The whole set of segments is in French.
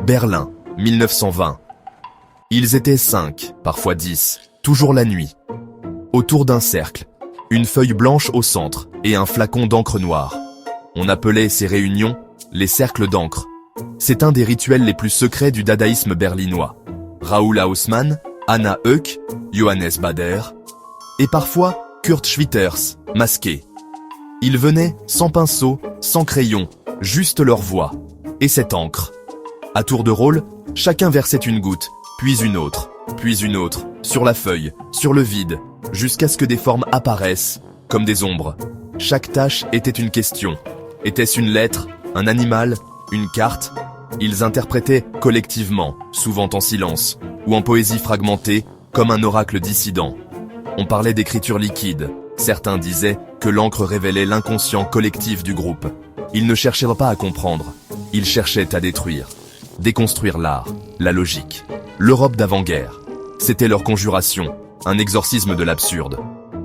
Berlin, 1920. Ils étaient 5, parfois 10, toujours la nuit. Autour d'un cercle, une feuille blanche au centre et un flacon d'encre noire. On appelait ces réunions les cercles d'encre. C'est un des rituels les plus secrets du dadaïsme berlinois. Raoul Haussmann, Anna Höck, Johannes Bader et parfois Kurt Schwitters, masqué. Ils venaient sans pinceau, sans crayon, juste leur voix et cette encre. À tour de rôle, chacun versait une goutte, puis une autre, sur la feuille, sur le vide, jusqu'à ce que des formes apparaissent, comme des ombres. Chaque tâche était une question. Était-ce une lettre, un animal, une carte? Ils interprétaient collectivement, souvent en silence, ou en poésie fragmentée, comme un oracle dissident. On parlait d'écriture liquide. Certains disaient que l'encre révélait l'inconscient collectif du groupe. Ils ne cherchaient pas à comprendre, ils cherchaient à détruire. Déconstruire l'art, la logique. L'Europe d'avant-guerre. C'était leur conjuration, un exorcisme de l'absurde.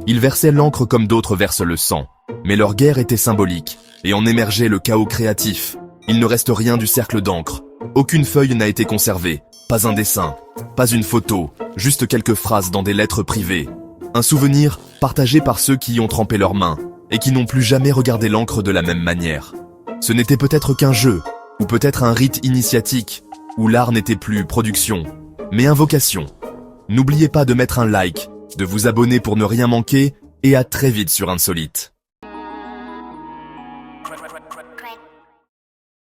Ils versaient l'encre comme d'autres versent le sang. Mais leur guerre était symbolique, et en émergeait le chaos créatif. Il ne reste rien du cercle d'encre. Aucune feuille n'a été conservée, pas un dessin, pas une photo, juste quelques phrases dans des lettres privées. Un souvenir partagé par ceux qui y ont trempé leurs mains, et qui n'ont plus jamais regardé l'encre de la même manière. Ce n'était peut-être qu'un jeu, ou peut-être un rite initiatique, où l'art n'était plus production, mais invocation. N'oubliez pas de mettre un like, de vous abonner pour ne rien manquer, et à très vite sur Insolite.